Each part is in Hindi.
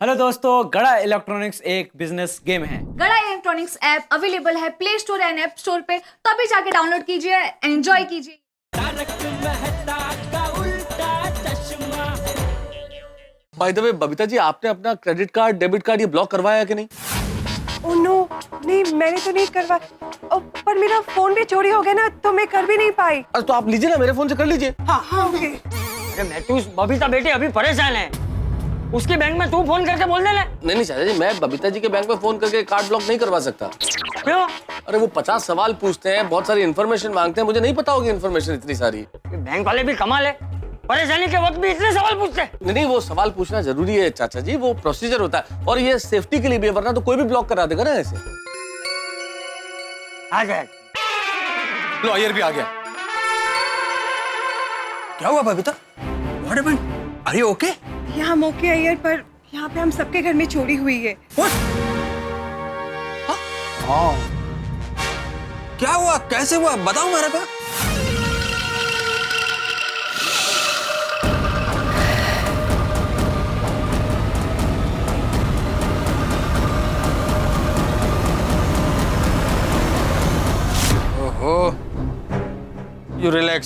हेलो दोस्तों, गड़ा इलेक्ट्रॉनिक्स एक बिजनेस गेम है। गड़ा इलेक्ट्रॉनिक्स ऐप अवेलेबल है play store and app store पे, तो अभी जाके डाउनलोड कीजिए, एंजॉय कीजिए। By the way Babita ji, आपने अपना क्रेडिट कार्ड डेबिट कार्ड ये ब्लॉक करवाया है कि नहीं? ओह नो, नहीं मैंने तो नहीं करवाया। पर मेरा फोन भी चोरी हो गया ना, तो मैं कर भी नहीं पाई। अरे तो आप लीजिए ना, मेरे फोन से कर लीजिए। हाँ ओके। अरे मैं तू बबीता बेटी अभी परेशान है, उसके बैंक में तू फोन करके बोल दे ले। नहीं चाचा जी, मैं बबीता जी के बैंक में फोन करके कार्ड ब्लॉक नहीं करवा सकता। क्यों? अरे वो 50 सवाल पूछते हैं, बहुत सारी इन्फॉर्मेशन मांगते हैं, मुझे नहीं पता होगी इन्फॉर्मेशन इतनी सारी। ये बैंक वाले भी कमाल है, परेशानी के वक्त भी इतने सवाल पूछते हैं। नहीं वो सवाल पूछना जरूरी है चाचा जी, वो प्रोसीजर होता है और ये सेफ्टी के लिए भी है, वरना तो कोई भी ब्लॉक करा देगा ना ऐसे। आ जाए। लो अय्यर भी आ गया। क्या हुआ Babita? What happened? Are you okay? यहाँ मौके अय्यर, पर यहाँ पे हम सबके घर में चोरी हुई है। What? हाँ। क्या हुआ? कैसे हुआ? बताओ मेरे को। ओहो। You relax.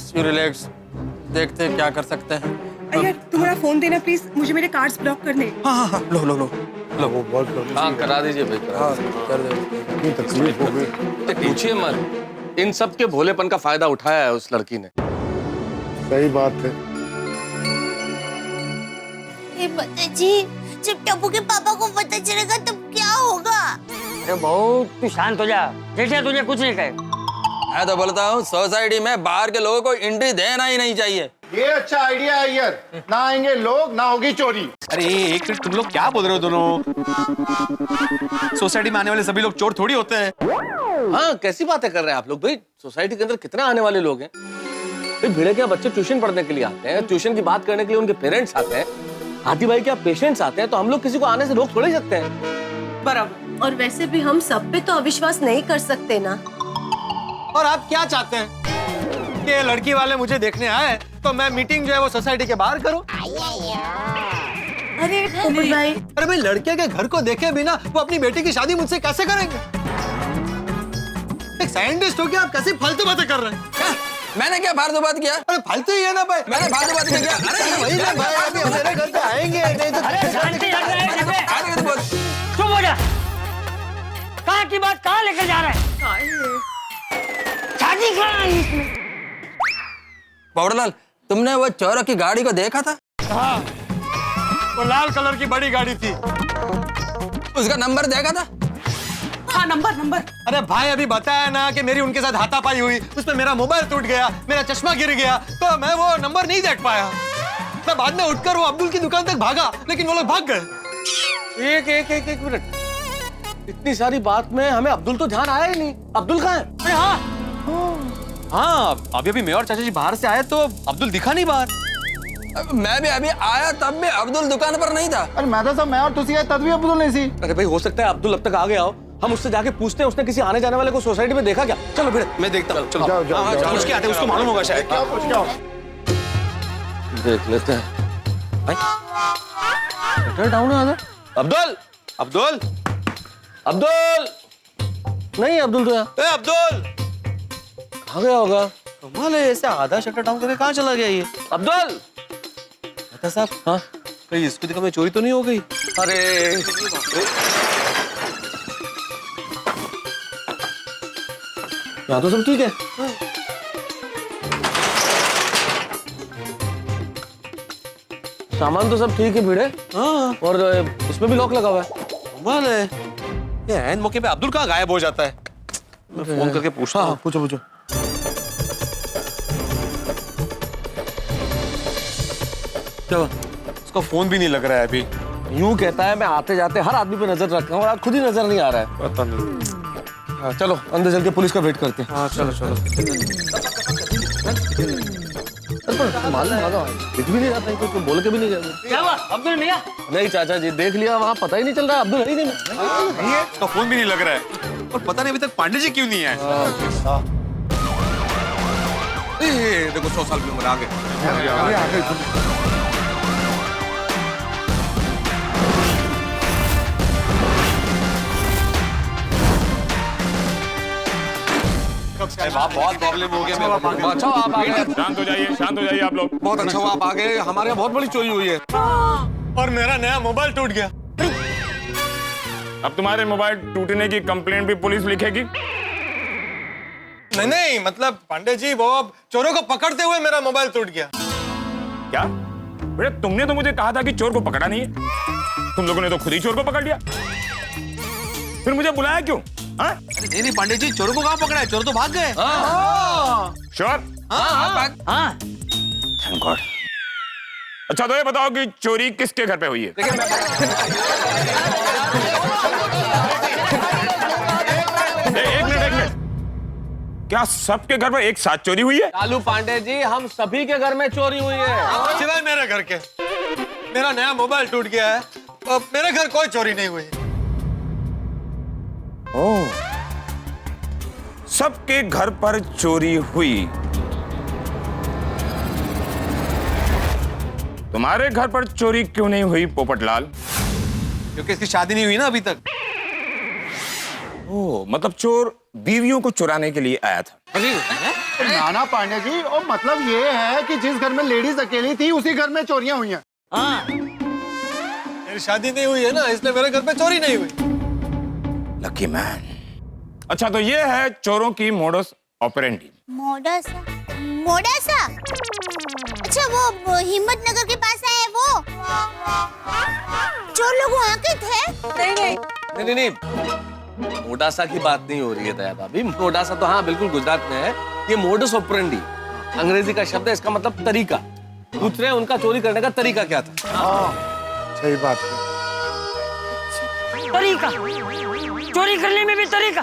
देखते हैं क्या कर सकते हैं। अय्यर तुम्हारा फोन देना प्लीज, मुझे मेरे कार्ड्स ब्लॉक करने। हाँ लो वो बहुत हाँ करा दीजिए भाई, करा दीजिए। कर दे। तकलीफ हो गई। पूछिए मत, इन सब के भोलेपन का फायदा उठाया है उस लड़की ने। सही बात है। माता जी, जब टप्पू के पापा को पता चलेगा तब क्या होगा? अरे बहू तू शांत हो जा, जेठिया तुझे कुछ नहीं कहे। मैं तो बोलता हूँ सोसाइटी में बाहर के लोगों को एंट्री देना ही नहीं चाहिए। ये अच्छा आइडिया है यार, ना आएंगे लोग ना होगी चोरी। अरे एक मिनट, तुम लोग क्या बोल रहे हो दोनों? सोसाइटी में आने वाले सभी लोग चोर थोड़ी होते हैं। हाँ कैसी बातें कर रहे हैं आप लोग भाई, सोसाइटी के अंदर कितना आने वाले लोग हैं भाई। भिड़े क्या बच्चे ट्यूशन पढ़ने के लिए आते हैं, ट्यूशन की बात करने के लिए उनके पेरेंट्स आते हैं, हाथी भाई क्या पेशेंट्स आते हैं, तो हम लोग किसी को आने से रोक थोड़े सकते हैं। बराबर। और वैसे भी हम सब पे तो अविश्वास नहीं कर सकते ना। और आप क्या चाहते हैं कि ये लड़की वाले मुझे देखने आए तो मैं मीटिंग जो है वो सोसाइटी के बाहर करूं? अरे भाई, अरे भाई लड़के के घर को देखे बिना वो अपनी बेटी की शादी मुझसे कैसे करेंगे? एक साइंटिस्ट हो क्या आप कैसी फालतू बातें कर रहे हैं? क्या? मैंने क्या फालतू बात किया? अरे फालतू ही है ना भाई। मैंने फालतू बात नहीं किया। अरे वही ना भाई, अभी हमारे घर पे आएंगे नहीं तो। अरे शांति लग रहा है जेठे। आगे तो बोल। चुप हो जा, कहाँ की बात कहाँ लेकर जा रहा है? शादी कहाँ है इसमें? बावड़लाल, तुमने वो चोरों की गाड़ी को देखा था? हाँ, वो लाल कलर की बड़ी गाड़ी थी। उसका नंबर देखा था? हाँ नंबर। अरे भाई अभी बताया ना कि मेरी उनके साथ हाथापाई हुई, उसमें मेरा मोबाइल टूट गया, मेरा चश्मा गिर गया, तो मैं वो नंबर नहीं देख पाया। मैं बाद में उठकर वो अब्दुल की दुकान तक भागा, लेकिन वो लोग भाग गए। एक मिनट, इतनी सारी बात में हमें अब्दुल तो ध्यान आया ही नहीं। अब्दुल कहाँ है? अरे हाँ, अभी मैं और चाचा जी बाहर से आए तो अब्दुल दिखा नहीं बाहर। मैं भी अभी आया तब भी अब्दुल दुकान पर नहीं था। अरे मैं तो सब, मैं और तुसी आए तब भी अब्दुल नहीं सी। अरे भाई हो सकता है अब्दुल अब तक आ गया हो, हम उससे जाके पूछते हैं उसने किसी आने जाने वाले को सोसाइटी में देखा क्या। चलो भिड़े, मैं देखता हूँ। चलो जाओ पूछ के आते हैं, उसको मालूम होगा शायद। क्या पूछ क्या? देख लेते हैं। डाउन है अब्दुल। अब्दुल, अब्दुल नहीं, अब्दुल तो यहाँ। ए अब्दुल, कहाँ गया होगा? कमाल है, ऐसे आधा शटर डाउन करके कहाँ चला गया ये? अब्दुल। बता साहब, हाँ कहीं इसको दिखा में चोरी तो नहीं हो गई? अरे यहाँ तो सब ठीक है। सामान तो सब ठीक है भिड़े। हाँ, और इसमें भी लॉक लगा हुआ है। कमाल है, ये ऐन मौके पे अब्दुल कहाँ गायब हो जाता है? मैं फोन करके पूछता हूँ। पूछो। क्या हुआ? उसका फोन भी नहीं लग रहा है अभी। यूं कहता है मैं आते जाते हर आदमी पे नजर रखा हूँ और आज खुद ही नजर नहीं आ रहा है। पता नहीं। हाँ, चलो अंदर चल के पुलिस का वेट करते हैं। हाँ चलो। मालूम आगा दिख भी नहीं जाता, कुछ बोल के भी नहीं गया। क्या हुआ अब्दुल मियाँ? नहीं चाचा जी, देख लिया वहाँ, पता ही नहीं चल रहा अब्दुल है ही नहीं। उसका फोन भी नहीं लग रहा है और पता नहीं अभी तक पांडे जी क्यों नहीं आए। देखो 100 साल की उम्र आ गए। बहुत प्रॉब्लम हो गया मेरे को। अच्छा आप आ गए। शांत हो जाइए आप लोग। बहुत अच्छा हुआ आप आ गए। हमारे यहाँ बहुत बड़ी चोरी हुई है। और मेरा नया मोबाइल टूट गया। अब तुम्हारे मोबाइल टूटने की कंप्लेंट भी पुलिस लिखेगी? नहीं मतलब पांडे जी वो चोरों को पकड़ते हुए मेरा मोबाइल टूट गया। क्या बेटा, तुमने तो मुझे कहा था कि चोर को पकड़ा नहीं है। तुम लोगों ने तो खुद ही चोर को पकड़ लिया। फिर मुझे बुलाया क्यों? हाँ? नहीं पांडे जी, चोरों को कहाँ पकड़ा है? चोर तो भाग गए। श्योर? हाँ थैंक गॉड। अच्छा तो ये बताओ कि चोरी किसके घर पे हुई है? एक मिनट। क्या सबके घर में एक साथ चोरी हुई है? लालू पांडे जी, हम सभी के घर में चोरी हुई है सिवाय मेरे घर के। मेरा नया मोबाइल टूट गया है और मेरे घर कोई चोरी नहीं हुई। ओह, सबके घर पर चोरी हुई। तुम्हारे घर पर चोरी क्यों नहीं हुई पोपटलाल? क्योंकि इसकी शादी नहीं हुई ना अभी तक। ओह, मतलब चोर बीवियों को चुराने के लिए आया था। नाना पांडे जी, और मतलब ये है कि जिस घर में लेडीज अकेली थी उसी घर में चोरियां हुई हैं। हाँ मेरी शादी नहीं हुई है ना, इसलिए मेरे घर पे चोरी नहीं हुई। Lucky man. अच्छा तो ये है चोरों की मोडस ऑपरेंडी। मोडासा मोडासा। अच्छा वो हिम्मत नगर के पास है वो। चोर लोग वहाँ के थे? नहीं मोडासा की बात नहीं हो रही है दया भाभी। मोडासा तो हाँ बिल्कुल गुजरात में है। ये मोडस ऑपरेंडी अंग्रेजी का शब्द है, इसका मतलब तरीका। पूछ रहे हैं उनका चोरी करने का तरीका क्या था। सही बात है। तरीका, चोरी करने में भी तरीका।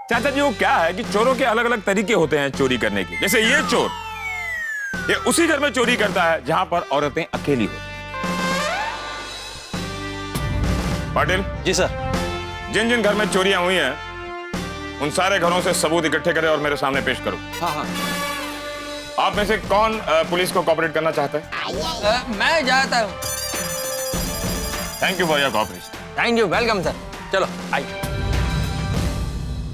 चाचा जी वो क्या है कि चोरों के अलग अलग तरीके होते हैं चोरी करने के। जैसे ये चोर, ये उसी घर में चोरी करता है जहां पर औरतें अकेली होती हैं। पाटिल जी सर। जिन जिन घर में चोरियां हुई हैं उन सारे घरों से सबूत इकट्ठे करें और मेरे सामने पेश करो। हाँ। आप में से कौन पुलिस को कोऑपरेट करना चाहता है? मैं जाता हूँ। Thank you for your cooperation. Thank you, welcome sir. चलो आइए।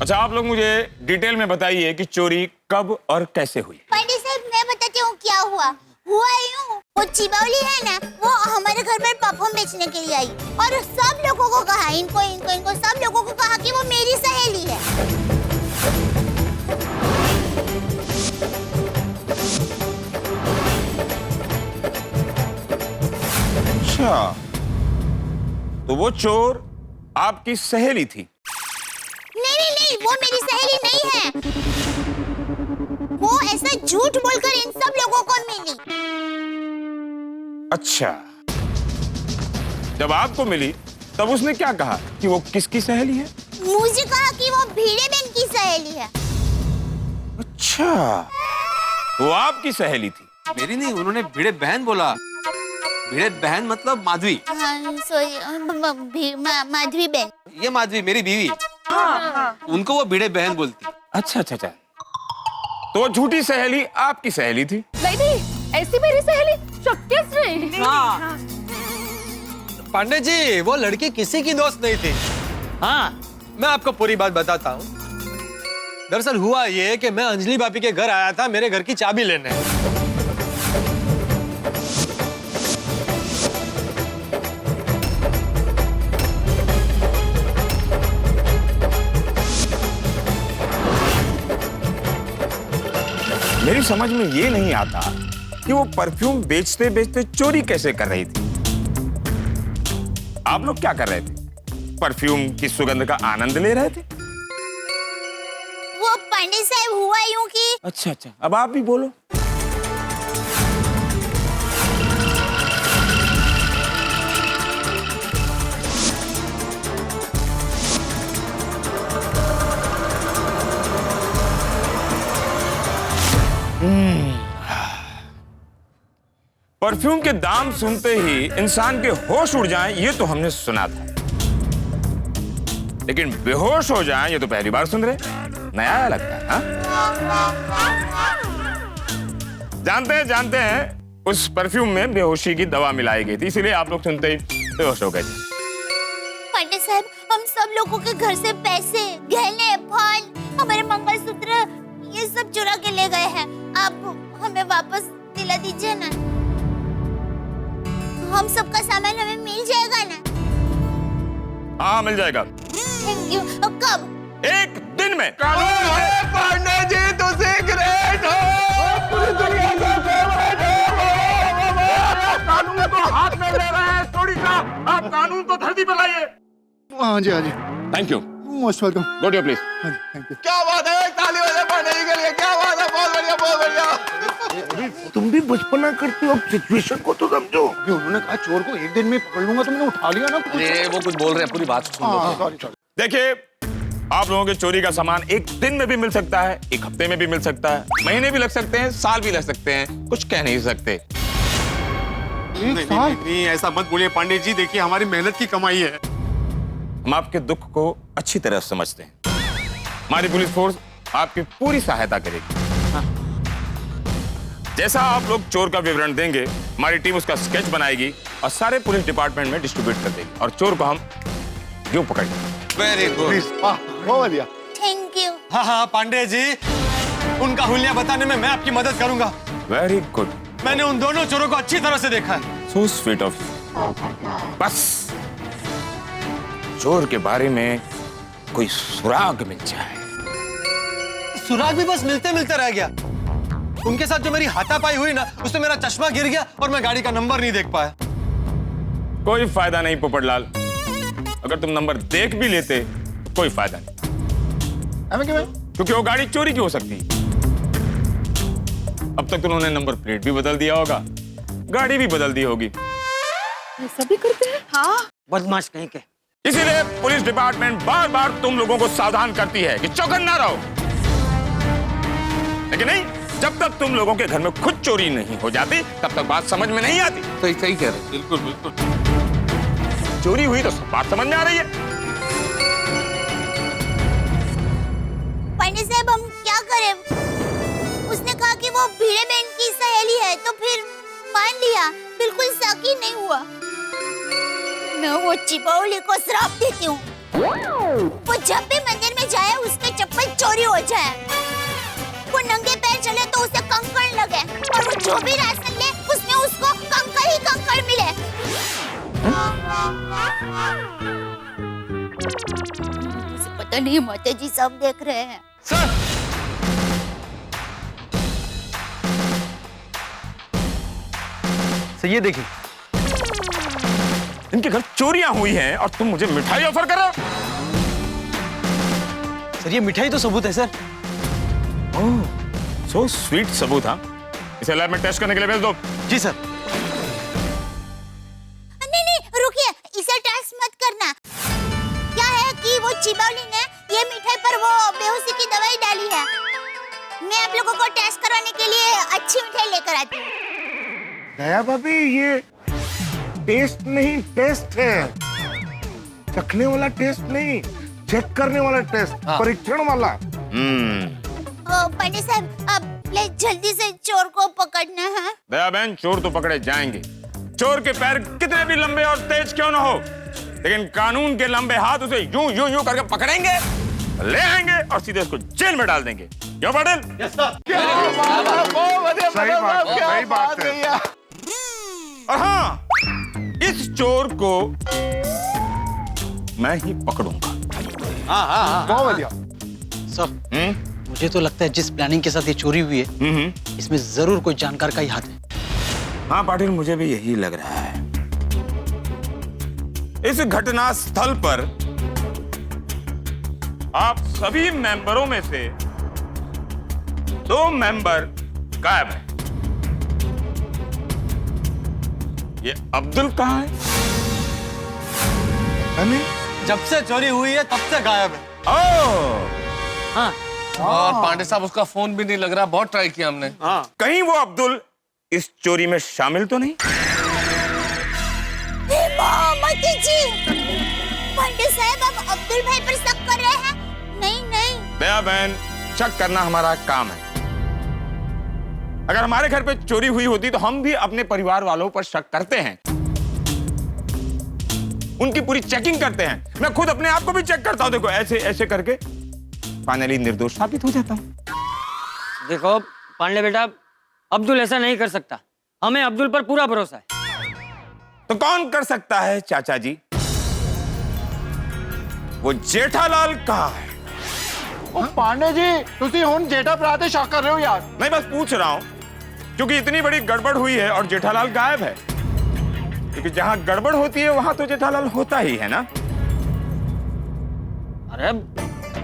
अच्छा आप लोग मुझे डिटेल में बताइए कि चोरी कब और कैसे हुई। पांडे साहब मैं बताती हूँ क्या हुआ यूं, वो चिबावली है ना, वो हमारे घर पर परफ्यूम बेचने के लिए आई और सब लोगों को कहा, इनको सब लोगों को कहा कि वो मेरी सहेली है। अच्छा तो वो चोर आपकी सहेली थी? नहीं, वो मेरी सहेली नहीं है। वो ऐसा झूठ बोलकर इन सब लोगों को मिली। अच्छा, जब आपको मिली तब उसने क्या कहा कि वो किसकी सहेली है? मुझे कहा कि वो भीड़े बहन की सहेली है। अच्छा, वो आपकी सहेली थी? मेरी नहीं, उन्होंने भिड़े बहन बोला। भिड़े बहन मतलब माधवी। सॉरी, माधवी बहन। ये माधवी मेरी बीवी। उनको वो भिड़े बहन बोलती। अच्छा, तो वो झूठी सहेली आपकी सहेली थी? नहीं, ऐसी मेरी सहेली शक्य नहीं। हाँ पांडे जी वो लड़की किसी की दोस्त नहीं थी। हाँ मैं आपको पूरी बात बताता हूँ। दरअसल हुआ ये कि मैं अंजलि भाभी के घर आया था मेरे घर की चाबी लेने। मेरी समझ में ये नहीं आता कि वो परफ्यूम बेचते बेचते चोरी कैसे कर रही थी। आप लोग क्या कर रहे थे? परफ्यूम की सुगंध का आनंद ले रहे थे? वो पांडे साहब हुआ यूं कि अच्छा, अब आप भी बोलो। परफ्यूम के दाम सुनते ही इंसान के होश उड़ जाएं ये तो हमने सुना था, लेकिन बेहोश हो जाएं ये तो पहली बार सुन रहे। नया लगता है। हाँ? जानते हैं उस परफ्यूम में बेहोशी की दवा मिलाई गई थी, इसीलिए आप लोग सुनते ही बेहोश हो गए थे। पांडे साहब हम सब लोगों के घर से पैसे, गहने, फल हमारे मंगलसूत्र ये सब चुरा के ले गए हैं। आप हमें वापस दिला दीजिए ना। हम सबका सामान हमें मिल जाएगा ना? हाँ मिल जाएगा। Thank you. कब? एक दिन में। पांडे जी तो ग्रेट कानून को हाथ में ले रहे हैं चोरी का, आप कानून को धरती पर लाइए। हाँ जी हाँ जी, thank you. Most welcome. Go to your place. हाँ जी, थैंक यू। क्या बात है, ताली बजाए पांडे जी के लिए। क्या बात है, बहुत बढ़िया बहुत बढ़िया। तुम भी बचपना करते हो, अब सिचुएशन को तो समझो। अभी उन्होंने कहा चोर को एक दिन में पकड़ लूंगा, तो मैंने उठा लिया ना कुछ। ये वो कुछ बोल रहे हैं, पूरी बात सुन लो। हाँ सॉरी सॉरी। देखिए, आप लोगों के चोरी का सामान एक दिन में भी मिल सकता है, एक हफ्ते में भी मिल सकता है, महीने भी लग सकते हैं, साल भी लग सकते हैं, कुछ कह नहीं सकते। नहीं, ऐसा मत बोलिए पांडे जी, देखिए हमारी मेहनत की कमाई है। हम आपके दुख को अच्छी तरह समझते हैं। हमारी पुलिस फोर्स आपकी पूरी सहायता करेगी। जैसा आप लोग चोर का विवरण देंगे, हमारी टीम उसका स्केच बनाएगी और सारे पुलिस डिपार्टमेंट में डिस्ट्रीब्यूट कर देगी और चोर को हम यूं पकड़ेंगे। Very good. प्लीज, बहुत बढ़िया। Thank you. हाँ पांडे जी, उनका हुलिया बताने में मैं आपकी मदद करूंगा। Very good. मैंने उन दोनों चोरों को अच्छी तरह से देखा है। So sweet of you. बस चोर के बारे में कोई सुराग मिल जाए। सुराग भी बस मिलते मिलते रह गया। उनके साथ जो मेरी हाथापाई हुई ना, उसमें मेरा चश्मा गिर गया और मैं गाड़ी का नंबर नहीं देख पाया। कोई फायदा नहीं पोपटलाल, अगर तुम नंबर देख भी लेते तो कोई फायदा नहीं, क्योंकि वो गाड़ी चोरी की हो सकती है। अब तक उन्होंने नंबर प्लेट भी बदल दिया होगा, गाड़ी भी बदल दी होगी। सभी करते हैं। हाँ, बदमाश कहीं के। इसीलिए पुलिस डिपार्टमेंट बार बार तुम लोगों को सावधान करती है कि चौकन्ना रहो। लेकिन नहीं, जब तक तुम लोगों के घर में खुद चोरी नहीं हो जाती, तब तक बात समझ में नहीं आती। सही सही कह रहे हैं। बिल्कुल बिल्कुल। चोरी हुई तो सब बात समझ में आ रही है। पांडे साहब, हम क्या करें? उसने कहा कि वो भीड़े बहन की सहेली है, तो फिर मान लिया, बिल्कुल शक ही नहीं हुआ। मैं वो चिपौली को श्राप देती हूँ, वो जब भी मंदिर में जाए उसके चप्पल चोरी हो जाए, वो नंगे पैर चले तो उसे कंकड़ लगे, और वो जो भी राशन ले उसमें उसको कंकड़ ही कंकड़ मिले। मुझे पता नहीं, माता जी सब देख रहे हैं। सर, सर ये देखिए, इनके घर चोरियां हुई हैं और तुम मुझे मिठाई ऑफर कर रहे हो। सर ये मिठाई तो सबूत है सर। ओह, सो स्वीट सबूत। हाँ, इसे लैब में टेस्ट करने के लिए भेज दो। जी सर। नहीं नहीं रुकिए, इसे टेस्ट मत करना। क्या है कि वो चिबौली ने ये मिठाई पर वो बेहोशी की दवाई डाली है। मैं आप लोगों को टेस्ट करवाने के लिए अच्छी मिठाई लेकर आती हूँ। दया भाभी, ये टेस्ट नहीं टेस्ट है। चखने वाला टेस्ट नहीं, चेक करने वाला टेस्ट, परीक्षण वाला। पांडे साहब, अब प्लीज जल्दी से चोर को पकड़ना है। दया बहन, चोर तो पकड़े जाएंगे। चोर के पैर कितने भी लंबे और तेज क्यों ना हो, लेकिन कानून के लंबे हाथ उसे यूं यूं यूं करके पकड़ेंगे, ले आएंगे और सीधे उसको जेल में डाल देंगे। क्यों पाटिल? सही बात है। और हाँ, इस चोर को मैं ही पकड़ूंगा। बहुत बढ़िया। सर मुझे तो लगता है जिस प्लानिंग के साथ ये चोरी हुई है, इसमें जरूर कोई जानकार का ही हाथ है। हाँ पाटिल, मुझे भी यही लग रहा है। इस घटना स्थल पर आप सभी मेंबरों में से 2 मेंबर गायब हैं। ये अब्दुल कहाँ है? जब से चोरी हुई है तब से गायब है। ओह, हाँ, और पांडे साहब, उसका फोन भी नहीं लग रहा। बहुत ट्राई किया हमने। कहीं वो अब्दुल इस चोरी में शामिल तो नहीं? माता जी, पांडे साहब, आप अब्दुल भाई पर शक कर रहे हैं? नहीं नहीं। दया बहन, शक करना हमारा काम है। अगर हमारे घर पे चोरी हुई होती तो हम भी अपने परिवार वालों पर शक करते हैं, उनकी पूरी चेकिंग करते हैं। मैं खुद अपने आप को भी चेक करता हूं। देखो, ऐसे ऐसे करके फाइनली निर्दोष साबित हो जाता हूँ। देखो पांडे बेटा, अब्दुल ऐसा नहीं कर सकता। हमें अब्दुल पर पूरा भरोसा है। तो कौन कर सकता है चाचा जी? वो जेठालाल कहाँ है? ओ पांडे जी, तुसी हुन जेठा भरा ते शक कर रहे हो यार? मैं बस पूछ रहा हूँ, क्योंकि इतनी बड़ी गड़बड़ हुई है और जेठालाल गायब है। क्योंकि जहां गड़बड़ होती है वहां तो जेठालाल होता ही है ना। अरे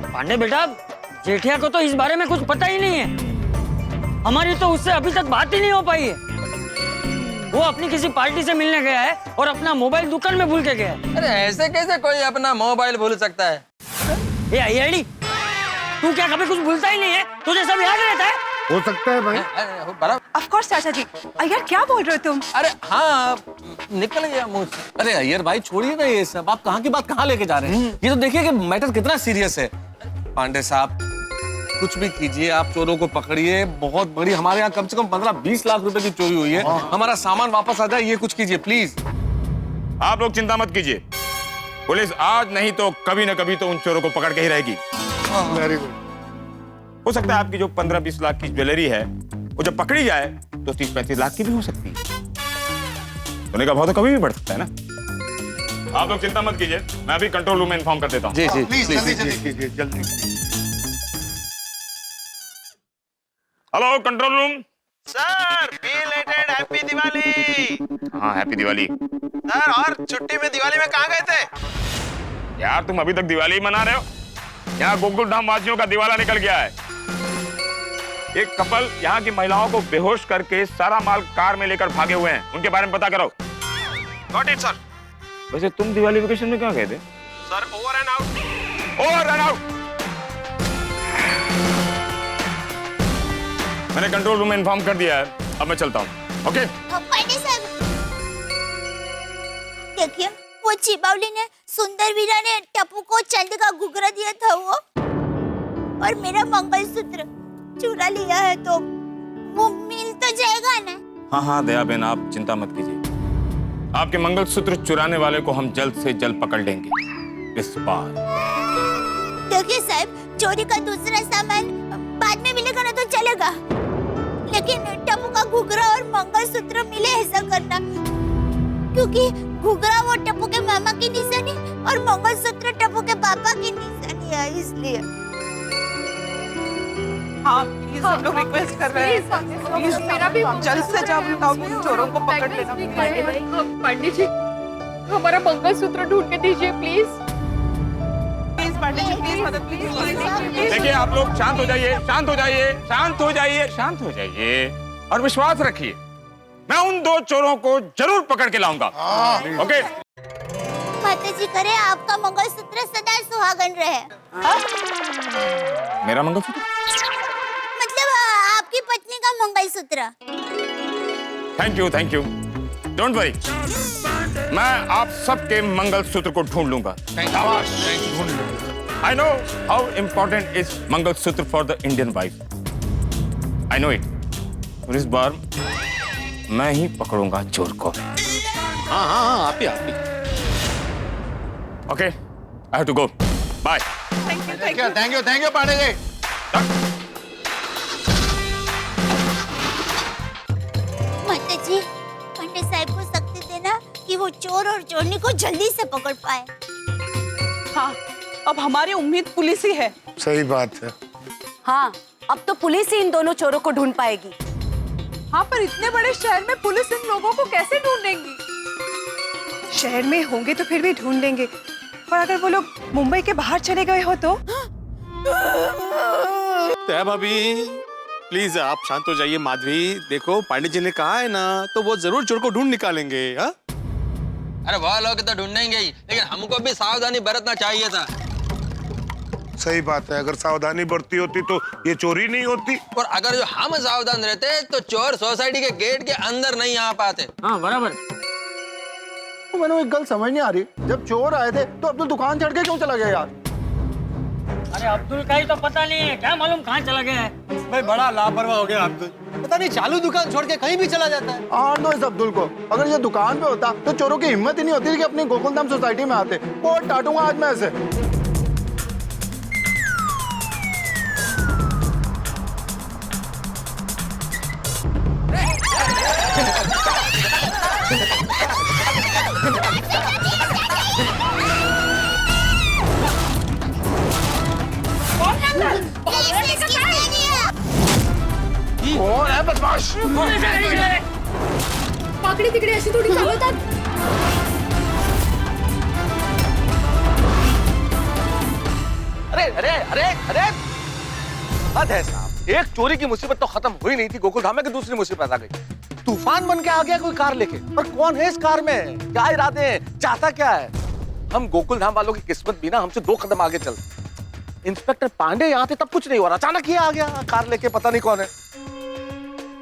पांडे बेटा, जेठिया को तो इस बारे में कुछ पता ही नहीं है। हमारी तो उससे अभी तक बात ही नहीं हो पाई है। वो अपनी किसी पार्टी से मिलने गया है और अपना मोबाइल दुकान में भूल के गया है। अरे ऐसे कैसे कोई अपना मोबाइल भूल सकता है? ये आईआईडी, तू क्या कभी कुछ भूलता ही नहीं है? तुझे सब याद रहता है? हो सकता है भाई। ऑफ कोर्स चाचा जी। अय्यर क्या बोल रहे हो तुम? अरे हाँ, निकल गया मुंह से। अरे अय्यर भाई छोड़िए ना ये सब, आप कहाँ की बात कहाँ लेके जा रहे हैं? ये तो देखिए कि मैटर कितना सीरियस है। पांडे साहब कुछ भी कीजिए, आप चोरों को पकड़िए। बहुत बड़ी, हमारे यहाँ कम से कम 15-20 लाख रुपए की चोरी हुई है। हमारा सामान वापस आ जाए, ये कुछ कीजिए प्लीज। आप लोग चिंता मत कीजिए, पुलिस आज नहीं तो कभी न कभी तो उन चोरों को पकड़ के ही रहेगी। Very good. हो सकता है आपकी जो 15-20 लाख की ज्वेलरी है वो जब पकड़ी जाए तो 30-35 लाख की भी हो सकती है। सोने का भाव तो कभी भी बढ़ सकता है ना। आप लोग चिंता मत कीजिए, मैं अभी कंट्रोल रूम में इन्फॉर्म कर देता हूँ। जी जी प्लीज जल्दी कीजिए, जल्दी। Hello control room. Sir, belated happy Diwali. हाँ हैप्पी दिवाली। सर, और छुट्टी में दिवाली में कहाँ गए थे? यार तुम अभी तक दिवाली ही मना रहे हो? यहाँ गोकुल धाम वासियों का दिवाला निकल गया है। एक कपल यहाँ की महिलाओं को बेहोश करके सारा माल कार में लेकर भागे हुए हैं, उनके बारे में पता करो। Got it sir. वैसे तुम दिवाली वेकेशन में क्या गए थे? Sir, over and out. Over and out. मैंने कंट्रोल रूम में इन्फॉर्म कर दिया है, अब मैं चलता हूँ। ओके पांडे साहब देखिए, वो चिबावली ने, सुंदर वीरा ने टप्पू को चांदी का घुघरा दिया था वो, और मेरा मंगलसूत्र चुरा लिया है, तो वो मिल तो जाएगा ना? हाँ हाँ दया बहन, आप चिंता मत कीजिए। आपके मंगलसूत्र चुराने वाले को हम जल्द से जल्द पकड़ लेंगे इस बार। देखिए साहब, चोरी का दूसरा सामान बाद में मिलेगा ना तो चलेगा, लेकिन टप्पू का घुघरा और मंगलसूत्र मिले ऐसा करना, क्योंकि घुघरा वो टप्पू के मामा की निशानी और मंगलसूत्र टप्पू के पापा की निशानी है, इसलिए। हाँ प्लीज, हम लोग रिक्वेस्ट कर रहे हैं, प्लीज मेरा भी जल्द से जल्द चोरों को पकड़ लेना। पंडित जी, हमारा मंगलसूत्र ढूंढ के दीजिए please. Please pandit ji, please मदद, प्लीज। देखिए आप लोग शांत हो जाइए, शांत हो जाइए, शांत हो जाइए, शांत हो जाइए और विश्वास रखिए, मैं उन दो चोरों को जरूर पकड़ के लाऊंगा। ओके? माता जी करे आपका मंगलसूत्र सदा सुहागन रहे। मेरा मंगलसूत्र? मतलब आपकी पत्नी का mangalsutra. Thank you. Don't worry, मैं आप सबके मंगलसूत्र को ढूंढ लूंगा। I know how important is mangalsutra for the Indian wife. I know it. और इस बार मैं ही पकड़ूंगा चोर को। हाँ, आप ही। Okay, I have to go. Bye. Thank you Pandey ji. माता जी, पंडित साहब को शक्ति देना कि वो चोर और चोरनी को जल्दी से पकड़ पाए। हाँ, अब हमारी उम्मीद पुलिस ही है। सही बात है। हाँ, अब तो पुलिस ही इन दोनों चोरों को ढूंढ पाएगी। हाँ, पर इतने बड़े शहर में पुलिस इन लोगों को कैसे ढूंढेगी? शहर में होंगे तो फिर भी ढूंढ लेंगे, पर अगर वो लोग मुंबई के बाहर चले गए हो तो? दया भाभी, प्लीज आप शांत हो जाइए। माधवी, देखो पांडे जी ने कहा है ना, तो वो जरूर चोर को ढूंढ निकालेंगे। हाँ? अरे वह लोग तो ढूंढेंगे ही, लेकिन हमको भी सावधानी बरतना चाहिए था। सही बात है, अगर सावधानी बरती होती तो ये चोरी नहीं होती। और अगर जो हम सावधान रहते तो चोर सोसाइटी के गेट के अंदर नहीं आ पाते। हाँ बराबर। तो मैंने एक गल समझ नहीं आ रही, जब चोर आए थे तो अब्दुल दुकान चढ़ के क्यों चला गया यार? अरे अब्दुल का ही तो पता नहीं है, क्या मालूम कहाँ चला गया है। भाई बड़ा लापरवाह हो गया अब्दुल, पता नहीं चालू दुकान छोड़ के कहीं भी चला जाता है। आर दो इस अब्दुल को, अगर ये दुकान पे होता तो चोरों की हिम्मत ही नहीं होती कि अपनी गोकुलधाम सोसाइटी में आते। कोट टाटूंगा आज मैं ऐसे। कोण अशा गाडी शिवाय? वाकडी तिकडे अशी थोडी चालवतात. अरे अरे अरे अरे हद है साहब, एक चोरी की मुसीबत तो खत्म हुई नहीं थी गोकुल धाम में कि दूसरी मुसीबत आ गई. तूफान बन के आ गया कोई कार लेके. पर कौन है इस कार में, क्या इरादे हैं, चाहता क्या है? हम गोकुल धाम वालों की किस्मत भी ना हमसे 2 कदम आगे चल. इंस्पेक्टर पांडे यहाँ थे तब कुछ नहीं हो रहा, अचानक ये आ गया कार लेके, पता नहीं कौन है.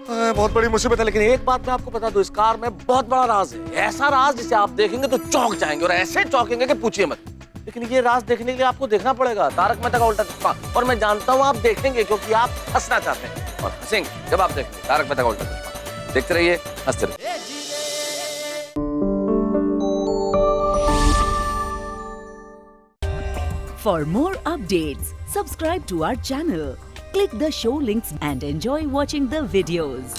बहुत बड़ी मुसीबत है. लेकिन एक बात मैं आपको बता दूं, इस कार में बहुत बड़ा राज है. ऐसा राज जिसे आप देखेंगे तो चौंक जाएंगे, और ऐसे चौंकेंगे कि पूछिए मत. लेकिन ये राज देखने के लिए आपको देखना पड़ेगा तारक मेहता का उल्टा चश्मा. और मैं जानता हूँ आप देखेंगे क्योंकि आप हंसना चाहते हैं, और हंसेंगे जब आप देखेंगे तारक मेहता का उल्टा चश्मा. देखते रहिए, हंसते रहिए. For more updates, subscribe to our channel, click the show links and enjoy watching the videos.